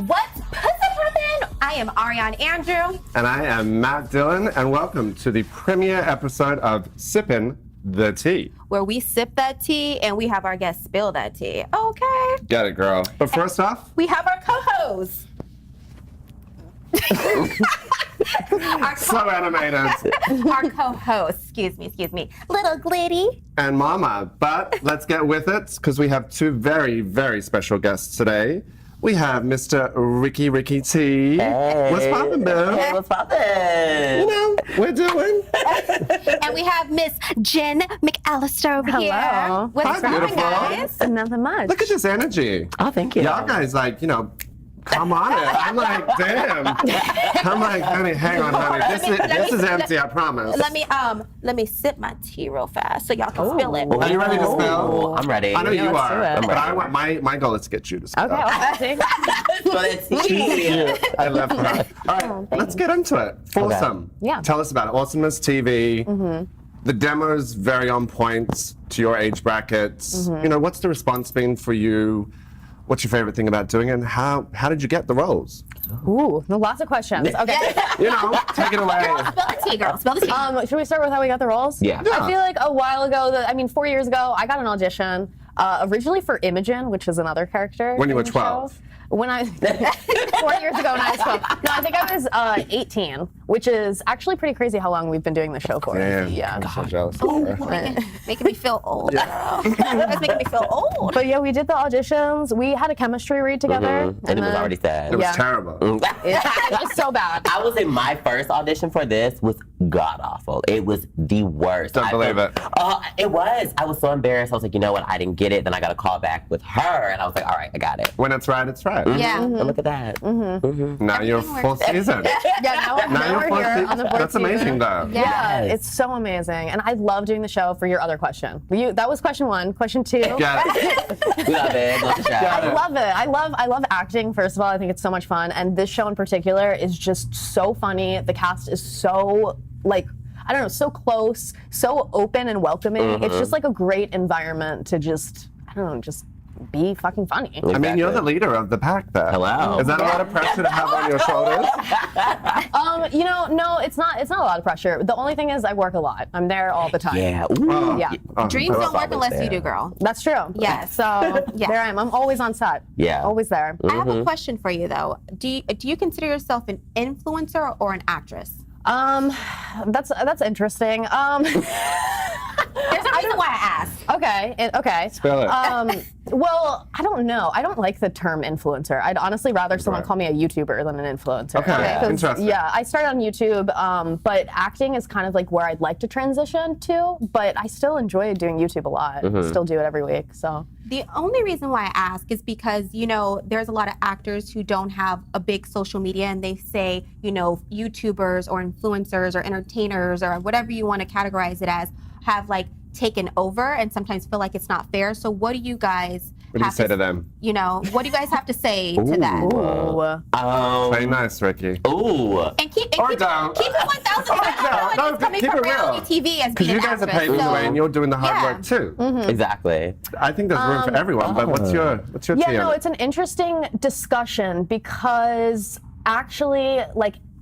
What's pussy poppin'? I am Ariane Andrew. And I am Matt Dillon, and welcome to the premiere episode of Sippin' the Tea. Where we sip that tea and we have our guests spill that tea. Okay. Get it, girl. But first off, we have our co-hosts. So animated. Our co-host, excuse me, Little Glitty. And Mama. But let's get with it, because we have two very, very special guests today. We have Mr. Rickey T. Hey. What's poppin', boo? Hey, what's poppin'? You know, we're doing. And we have Miss Jenn Mcallister over here. Hello. What's Hi, going, beautiful. guys? Nothing much. Look at this energy. Oh, thank you. Y'all guys, like, come on it. I'm like, damn. I'm like, honey, hang on, honey. This is empty, I promise. Let me sip my tea real fast so y'all can spill it. Are you ready to spill? I'm ready. I know you let's do are, it. but I want my goal is to get you to spill. Okay, well, But it's I love her. All right, let's get into it. Awesome. Yeah. Tell us about it. Awesomeness TV. The demo's very on point to your age brackets. What's the response been for you? What's your favorite thing about doing it? And how did you get the roles? Ooh, lots of questions. Okay. Take it away. Spill the tea, girl. Spill the tea. Should we start with how we got the roles? Yeah. I feel like a while ago, 4 years ago, I got an audition originally for Imogen, which is another character. When you were in the 12. show. When I 4 years ago when I was 12. No, I think I was 18, which is actually pretty crazy how long we've been doing the show for. Damn. Yeah. I'm so jealous of her. Making me feel old, girl. That's making me feel old. But yeah, we did the auditions. We had a chemistry read together. And it was already sad. It was Yeah. terrible. It was so bad. I will say my first audition for this was god awful. It was the worst. Don't believe it. It was. I was so embarrassed. I was like, you know what? I didn't get it. Then I got a call back with her, and I was like, all right, I got it. When it's right, it's right. Yeah. And look at that. Now you're full season. Yeah, now you're we're full here season. on the fourth That's season. amazing, though. Yeah, Yes. it's so amazing. And I love doing the show for your other question. That was question one. Question two. Got it. We love it. Love the show. I love it. I love acting, first of all. I think it's so much fun. And this show in particular is just so funny. The cast is so, so close, so open and welcoming. It's just like a great environment to just be fucking funny. I mean, you're the leader of the pack there. Hello. Is that a lot of pressure to have on your shoulders? No, it's not a lot of pressure. The only thing is I work a lot. I'm there all the time. Yeah. Ooh. Yeah. Dreams don't work unless you there. do, girl. That's true. Yes. So Yes. there I am. I'm always on set. Yeah. Always there. I have a question for you, though. Do you consider yourself an influencer or an actress? That's interesting. There's a reason why I asked. Okay. Spill it. Well, I don't know. I don't like the term influencer. I'd honestly rather someone Right. call me a YouTuber than an influencer. Okay, Yeah. 'Cause, interesting. Yeah, I started on YouTube, but acting is kind of like where I'd like to transition to. But I still enjoy doing YouTube a lot. Still do it every week. So. The only reason why I ask is because, there's a lot of actors who don't have a big social media and they say, YouTubers or influencers or entertainers or whatever you want to categorize it as have taken over and sometimes feel like it's not fair. So what do you guys What do you say to them? What do you guys have to say to that? Ooh. Play nice, Ricky. Ooh. And keep Or it down. 1,000 down. No, it's coming keep from it real. reality TV as Because being you an guys are actress. paving the So- way and you're doing the hard Yeah. work too. Exactly. I think there's room for everyone, but what's your Yeah, tea on no, it? it's an interesting discussion because actually,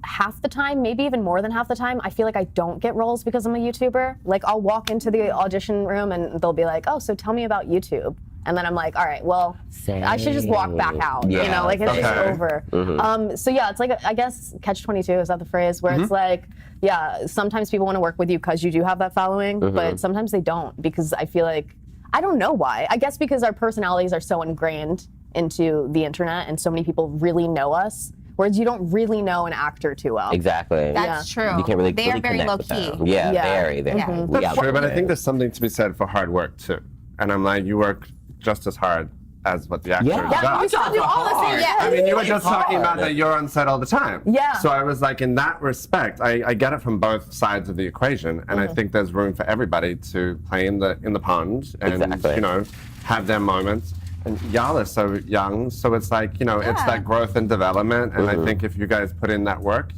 half the time, maybe even more than half the time, I feel like I don't get roles because I'm a YouTuber. I'll walk into the audition room and they'll be like, oh, so tell me about YouTube. And then I'm like, all right, well, I should just walk back out. Yeah. It's just Okay. over. So yeah, it's I guess catch-22, is that the phrase? Where it's sometimes people want to work with you because you do have that following, but sometimes they don't because I feel like, I don't know why. I guess because our personalities are so ingrained into the internet and so many people really know us. Whereas you don't really know an actor too well. Exactly. That's true. You can't really They are very connect low with key. them. Yeah, Yeah. very. Yeah. We got True, but I it. think there's something to be said for hard work too. And I'm like, you work just as hard as what the actors Yeah. does. We still do all the same. Yeah. I mean, you were It's just talking about hard. that you're on set all the time. Yeah. So I was like, in that respect, I get it from both sides of the equation, and I think there's room for everybody to play in the pond and Exactly. have their moments. And y'all are so young, so it's it's that growth and development. And I think if you guys put in that work,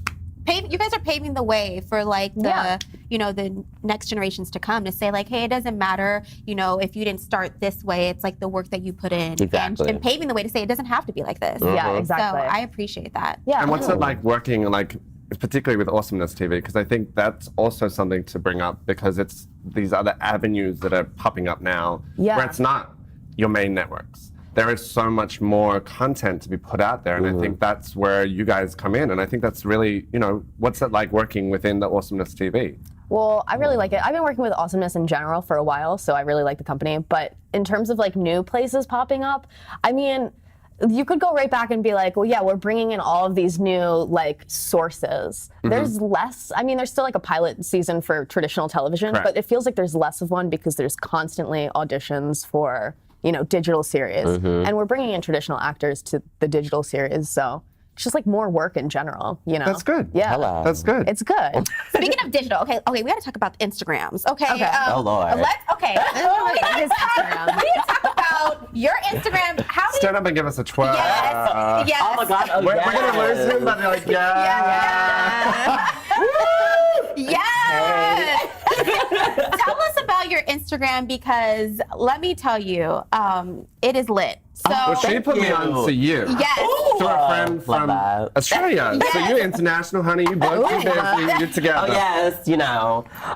you guys are paving the way for like the the next generations to come, to say like, hey, it doesn't matter, if you didn't start this way, it's like the work that you put in. Exactly. And paving the way to say it doesn't have to be like this. Yeah, exactly. So I appreciate that. Yeah. And what's it like working, like, particularly with Awesomeness TV? Because I think that's also something to bring up, because it's these other avenues that are popping up now where it's not your main networks. There is so much more content to be put out there, and I think that's where you guys come in. And I think that's really, what's it like working within the Awesomeness TV? Well, I really like it. I've been working with Awesomeness in general for a while, so I really like the company. But in terms of like new places popping up, I mean, you could go right back and be like, well, yeah, we're bringing in all of these new like sources. There's less, I mean, there's still like a pilot season for traditional television, but it feels like there's less of one because there's constantly auditions for, digital series. And we're bringing in traditional actors to the digital series, so it's just like more work in general, That's good. Yeah. Hello. That's good. It's good. Speaking of digital, okay, we got to talk about Instagrams. Okay. Oh, Lord. We need to talk about your Instagram. How do Stand up and give us a twirl. Yes. Oh my God. Oh, We're going to lose him, but they're like, Yes. Tell us about your Instagram, because let me tell you, it is lit. So Well, she put me on to you. yes. To a friend from that. Australia. So you're international, honey. You both do this. You're together. Oh, yes,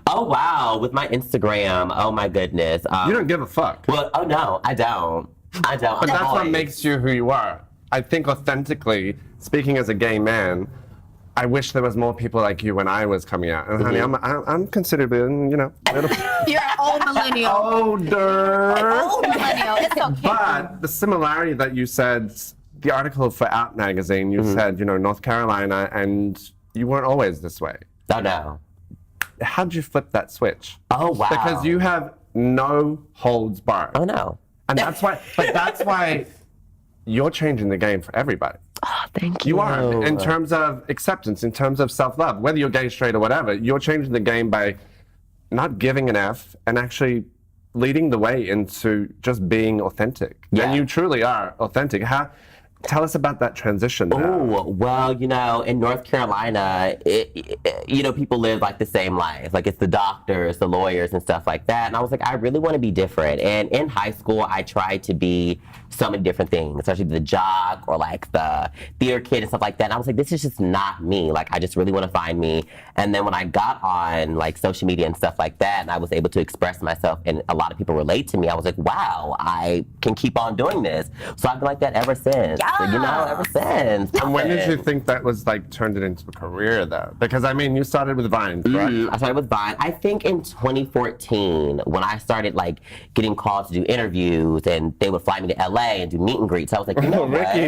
Oh, wow. With my Instagram. Oh, my goodness. You don't give a fuck. Well, oh, no, I don't. But that's what makes you who you are. I think authentically, speaking as a gay man, I wish there was more people like you when I was coming out. And honey, I'm considerably, little You're an old millennial. older. Old millennial. It's okay. But the similarity that you said, the article for Out magazine, you said, North Carolina, and you weren't always this way. Oh, no. How did you flip that switch? Oh, wow. Because you have no holds barred. Oh, no. And that's why you're changing the game for everybody. Oh, thank you. You are, in terms of acceptance, in terms of self-love, whether you're gay, straight, or whatever, you're changing the game by not giving an F and actually leading the way into just being authentic. Yeah. And you truly are authentic. Tell us about that transition there. Oh, well, in North Carolina, people live like the same life. Like, it's the doctors, the lawyers, and stuff like that. And I was like, I really want to be different. And in high school, I tried to be so many different things, especially the jock or like the theater kid and stuff like that. And I was like, this is just not me. Like, I just really want to find me. And then when I got on like social media and stuff like that, and I was able to express myself, and a lot of people relate to me, I was like, wow, I can keep on doing this. So I've been like that ever since. So, ever since. And when did you think that was like turned it into a career though? Because I mean, you started with Vine, right? I started with Vine. I think in 2014, when I started like getting called to do interviews, and they would fly me to LA and do meet and greets. I was like, Rickey what? T.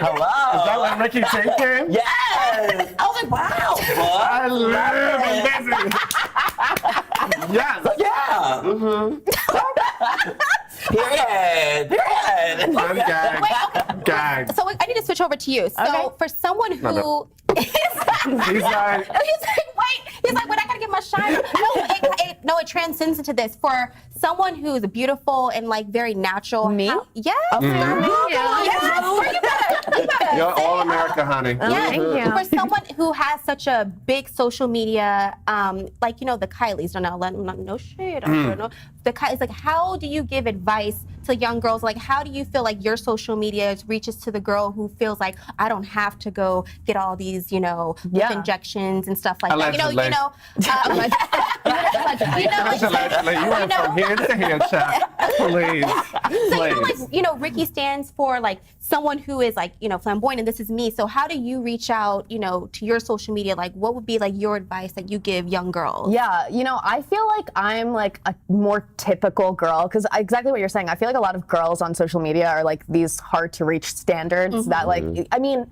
Hello. Is that when Rickey T came? Yes. I was like, wow. I live in business. Yes. Yeah. Period. I'm gagged. Gagged. So I need to switch over to you. So for someone who He's like, he's like, wait, I gotta get my shine. No, it transcends into this. For someone who's beautiful and like very natural. Me? Yes. you're all America, honey. Yeah, Thank you. for someone who has such a big social media, like the Kylies, no shade, the Kylies. Like, how do you give advice to young girls? Like, how do you feel like your social media reaches to the girl who feels like I don't have to go get all these, lip injections and stuff like Allegedly. that. Allegedly, you went from here to here, chat. Please. So Rickey stands for like someone who is like flamboyant, and this is me. So how do you reach out to your social media? Like, what would be like your advice that you give young girls? Yeah, I feel like I'm like a more typical girl, because exactly what you're saying. I feel like a lot of girls on social media are like these hard to reach standards that like, I mean,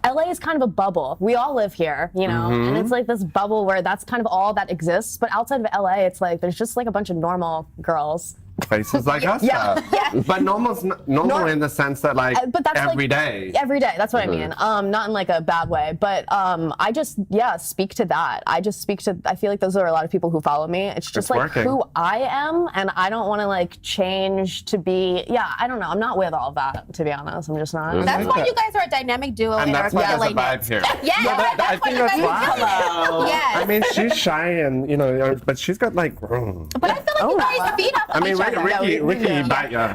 LA is kind of a bubble. We all live here, and it's like this bubble where that's kind of all that exists. But outside of LA, it's like there's just like a bunch of normal girls, faces like us Yeah. have. But normal in the sense that like but that's every like, day. Every day, that's what I mean. Not in like a bad way, but I just speak to that. I just speak to. I feel like those are a lot of people who follow me. It's just like working. who I am, and I don't want to like change to be. Yeah, I don't know. I'm not with all of that, to be honest. I'm just not. That's why you guys are a dynamic duo And and that's are why there's a killing vibe it. here. Yeah, I that's why think you that's guys are why. killing it. Yes. I mean, she's shy and, you know, but she's got like, But I feel like you guys feed off I mean, each other. Ricky bite ya.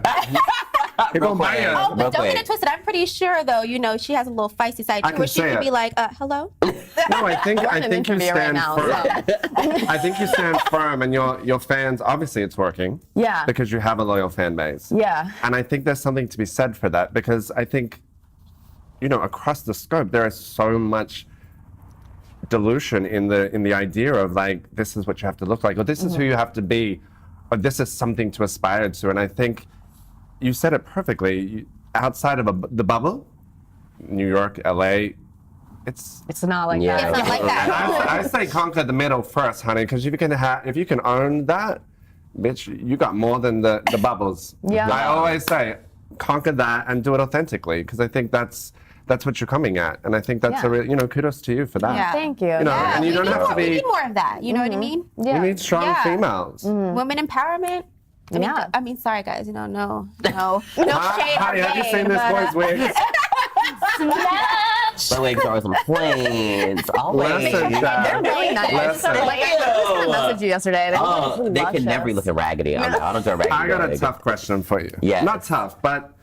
He gonna bite ya. Oh, but don't Wait. get it twisted. I'm pretty sure, though, you know, she has a little feisty side I too, can where she say could it. be like, hello? No, I think an you interview right stand now, firm. so. I think you stand firm, and your fans. Obviously, it's working. Yeah. Because you have a loyal fan base. Yeah. And I think there's something to be said for that because I think, you know, across the scope there is so much dilution in the idea of like this is what you have to look like, or this is who you have to be, or this is something to aspire to. And I think you said it perfectly. Outside of the bubble, New York, LA, it's not like Yeah. that. It's not like that. I say conquer the middle first, honey, because if you can own that, bitch, you got more than the bubbles. Yeah. I always say conquer that and do it authentically, because I think that's what you're coming at, and I think that's Yeah. a real, you know, kudos to you for that. Yeah. Thank you. You know, Yeah, and you we don't need have to more- We be. need more of that. You know what I mean? Yeah. We need strong Yeah. females. Women empowerment. Yeah. I mean, sorry guys, you know, no shade. Honey, have you seen this boy's wigs? My wigs are some planes. Always. Listen, Chad. They're really nice. Listen. Like, I just messaged you yesterday. Oh, they can never be looking raggedy. I don't do a raggedy I got a wig. tough question for you. Yes. Not tough, but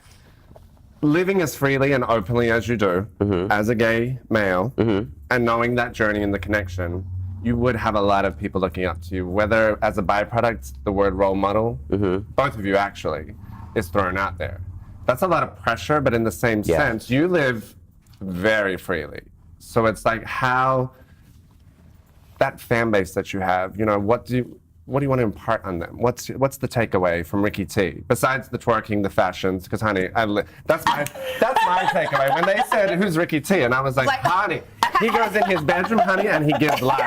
living as freely and openly as you do, as a gay male, and knowing that journey and the connection, you would have a lot of people looking up to you, whether as a byproduct, the word role model, both of you actually, is thrown out there. That's a lot of pressure, but in the same Yeah. sense, you live very freely. So it's like how that fan base that you have, you know, what do you want to impart on them? What's the takeaway from Rickey T besides the twerking, the fashions? Because honey, that's my takeaway. When they said who's Rickey T, and I was like, honey, he goes in his bedroom, honey, and he gives life.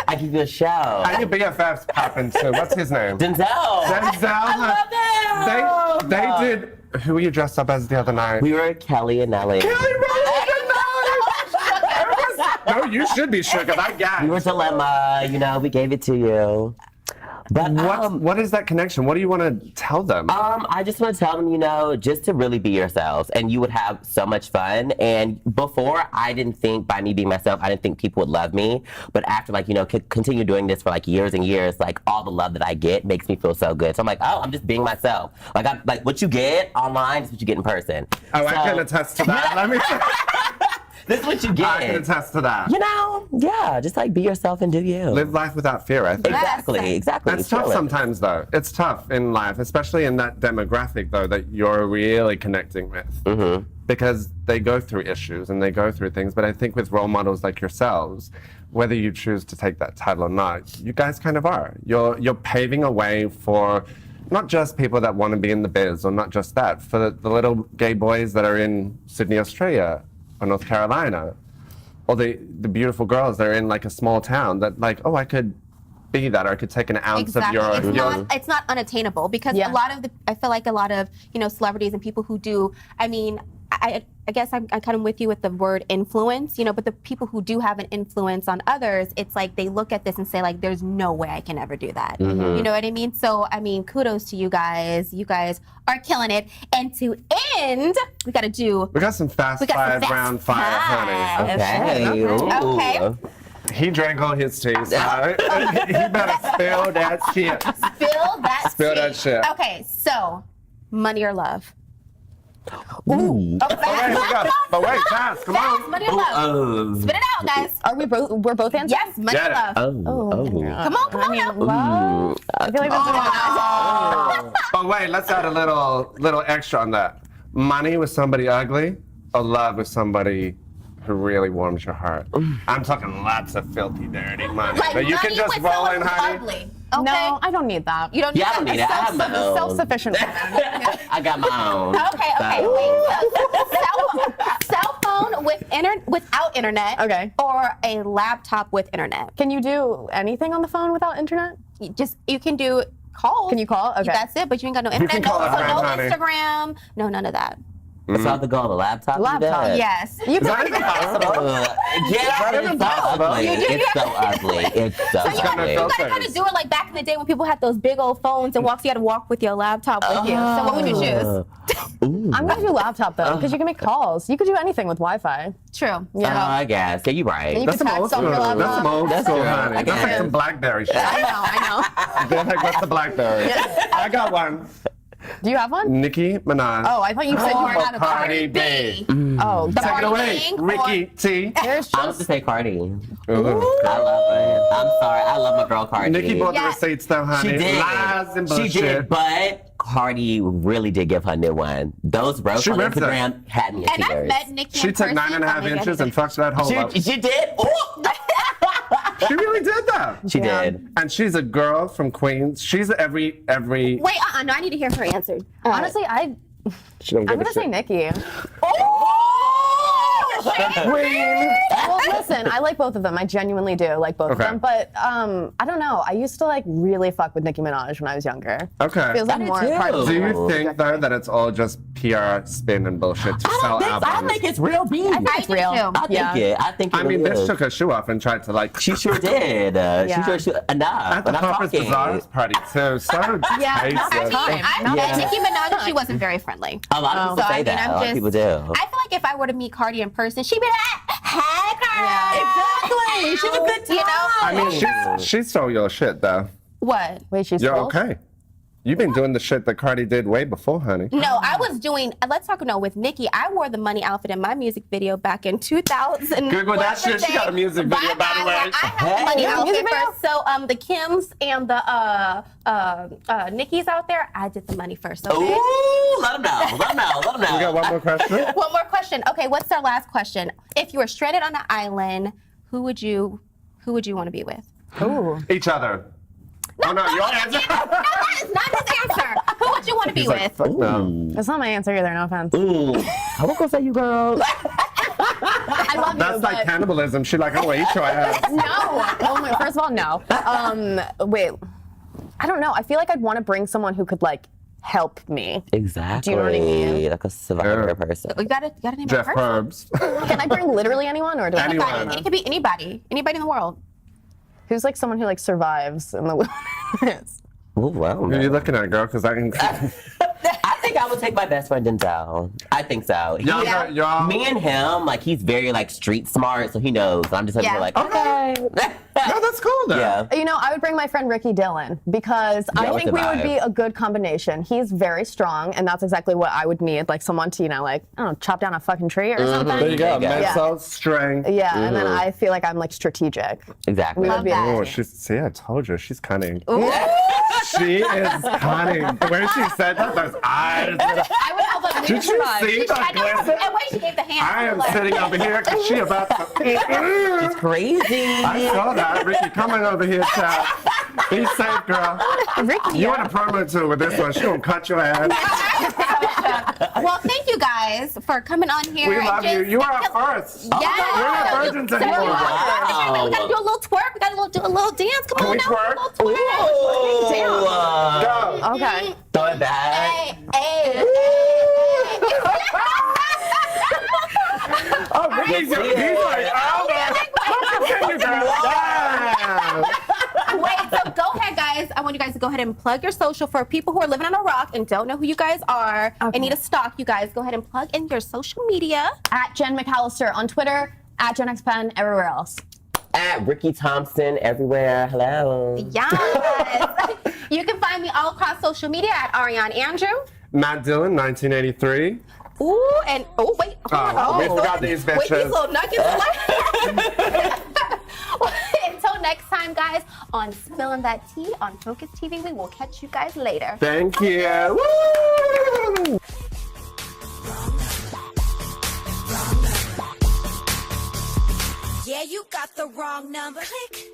I give you a show. And your BFF's popping too. What's his name? Denzel. Denzel. I love him. They did. Who were you dressed up as the other night? We were at Kelly and Nelly. No, you should be shook. I gagged. We were Dilemma. You know, we gave it to you. But What is that connection? What do you want to tell them? I just want to tell them, you know, just to really be yourselves, and you would have so much fun. And before, I didn't think by me being myself, I didn't think people would love me. But after, like, you know, continue doing this for like years and years, like all the love that I get makes me feel so good. So I'm like, oh, I'm just being myself. Like what you get online is what you get in person. I So- can attest to that. Let me. This is what you get. I can attest to that. You know, yeah, just like be yourself and do you. Live life without fear, I think. Exactly. That's tough Feel it. sometimes, though. It's tough in life, especially in that demographic, though, that you're really connecting with. Because they go through issues and they go through things. But I think with role models like yourselves, whether you choose to take that title or not, you guys kind of are. You're paving a way for not just people that want to be in the biz, or not just that, for the little gay boys that are in Sydney, Australia, or North Carolina, or the beautiful girls that are in like a small town that like, oh, I could be that, or I could take an ounce Exactly. of your. It's not unattainable because Yeah. I feel like a lot of, you know, celebrities and people who do, I mean, I guess I'm kind of with you with the word influence, you know, but the people who do have an influence on others, it's like they look at this and say like, there's no way I can ever do that. You know what I mean? So, I mean, kudos to you guys. You guys are killing it. And to end, we got to do. We got some fast We got some five, fast round five, honey. Okay. Ooh. Okay. He drank all his tea, so he better spill that shit. Spill that Spill tea. that shit. Okay, so money or love? Ooh. But wait, fast, come Fast, on. money or love? Spit it out, guys. Are we both? We're both answering. Yes, money or Get it. love. Oh. Come on, come on now. Love. I feel like that's Oh. But wait, let's add a little extra on that. Money with somebody ugly, or love with somebody who really warms your heart. I'm talking lots of filthy, dirty money. Like But you can money just with roll someone in, who's honey. ugly. Okay. No, I don't need that. You don't Yeah, I need don't need that. it. I have my own. Self-sufficient woman. I got my own. Okay, wait. Cell phone without internet. Okay. Or a laptop with internet. Can you do anything on the phone without internet? You can do call. Can you call? Okay. That's it, but you ain't got no internet, can call no, a so friend, no honey. Instagram, no, none of that. So I have to go on the laptop. Laptop. Yes. You Is that even possible? Yeah, even it's so possible? ugly. It's so ugly. It's so So you gotta ugly. kind of do it like back in the day when people had those big old phones and you had to walk with your laptop with you. So what would you choose? I'm gonna do laptop though, because you can make calls. You could do anything with Wi-Fi. True. Yeah. I guess. Yeah, you're right. And you That's can some old text on school. your That's some laptop. old That's school, true. honey. I That's like guess. some BlackBerry shit. I know. They're like, what's the BlackBerry? I got one. Do you have one? Nicki Minaj. Oh, I thought you said you were Oh, out of Cardi B. Oh, The Take it Cardi away, King Ricky T. there's I was just to say Cardi. Ooh. I love her. I'm sorry. I love my girl Cardi. Nicki bought the Yes. receipts though, honey. She did. Lies and She bullshit. did, but Cardi really did give her new one. Those roasts She on ripped it. Instagram had me in And I tears. met Nikki She in took person. 9.5 inches and fucked that hole up. She did. Ooh. She really did that. She Yeah. did. And she's a girl from Queens. She's every. Wait, no, I need to hear her answer. honestly, I'm She don't give gonna a say shit. Nikki. Queen. Well, listen, I like both of them. I genuinely do like both of Okay. them. But I don't know. I used to like really fuck with Nicki Minaj when I was younger. Okay. Feels like I do more too. part of Do the you think though that it's all just PR spin and bullshit to sell I albums? think it's real beef. I it's do real. too. I think Yeah. it. I think it I mean, really bitch is. took her shoe off and tried to like. She sure did. Yeah. She enough. At the Enough Harper's talking. Bazaar's party too. So Yeah. I mean, tasteless. I met Yeah. Nicki Minaj. She wasn't very friendly. A lot of people So, say I mean, that. I'm A lot of just- people do. I feel like if I were to meet Cardi in person, she'd be like, "Hey, Cardi." Exactly. She's a good You know? I mean, she stole your shit though. What? Wait, she's You're full? okay. You've been doing the shit that Cardi did way before, honey. No, I was doing. Let's talk. No, with Nikki, I wore the money outfit in my music video back in 2000. Google that shit. She got a music video, by the way. I had the money Yeah, outfit music video? first. So the Kims and the Nicki's out there, I did the money first. Okay. Ooh, let them know. Let them know. Let them know. We got one more question. One more question. Okay, what's our last question? If you were stranded on an island, who would you want to be with? Ooh. Each other. Oh no, your answer. No, that is not his answer. Who would you want to be He's like, with? fuck no. That's not my answer either. No offense. Ooh. I won't go say you, girl. I love you, That's like but cannibalism. She like, I'm gonna eat your ass. no. Oh my. First of all, no. Wait. I don't know. I feel like I'd want to bring someone who could like help me. Exactly. Do you know what I mean? Like a survivor Yeah. person. You gotta name a Jeff person. Probst. Can I bring literally anyone, or do I have to Anyone. find It them? could be anybody in the world. Who's like someone who like survives in the wilderness? Ooh, wow. Who are you looking at, girl? Because I can. I think I would take my best friend Denzel. I think so. Y'all, Yeah. y'all. Me and him, like he's very like street smart, so he knows. I'm just Yeah. like, okay. No, that's cool though. Yeah. You know, I would bring my friend Ricky Dillon because I what's think the we would vibe? be a good combination. He's very strong, and that's exactly what I would need, like someone to, you know, like, I don't know, chop down a fucking tree or something. There you go. There you go. Mental strength. Yeah, and then I feel like I'm like strategic. Exactly. We would be a that. Oh, team. she's. See, I told you, she's cunning. She is cunning. The way she said that, those eyes. I would help her. Did you see the I know. glisten? And wait, she gave the hand. I am Like- sitting over here because she about to. It's crazy. I saw that. Ricky, coming over here, child. Be safe, girl. Ricky, You on a promo tour with this one. She gonna cut your ass. Well, thank you guys for coming on here. We and love you. just- You are our first. Yes. We're not virgins So anymore. we Wow. gotta do a little twerk. We gotta do a little dance. Come Can on we now. twerk? A little twerk. Go. Okay. Throw it back. Hey, hey, Oh, Ricky's he's like, oh, man. Continue, girl. Yeah. Wait, so go ahead, guys. I want you guys to go ahead and plug your social for people who are living on a rock and don't know who you guys are and need a stalk. You guys go ahead and plug in your social media. At Jenn Mcallister on Twitter, at JenXPen everywhere else. At Rickey Thompson everywhere. Hello. Yes. You can find me all across social media at Ariane Andrew. Matt Dillon, 1983. Ooh, and wait. Oh, we forgot these Wait, these bitches. little nuggets. Until next time, guys, on Spilling That Tea on Focus TV, we will catch you guys later. Thank you. Woo! Yeah, you got the wrong number. Click.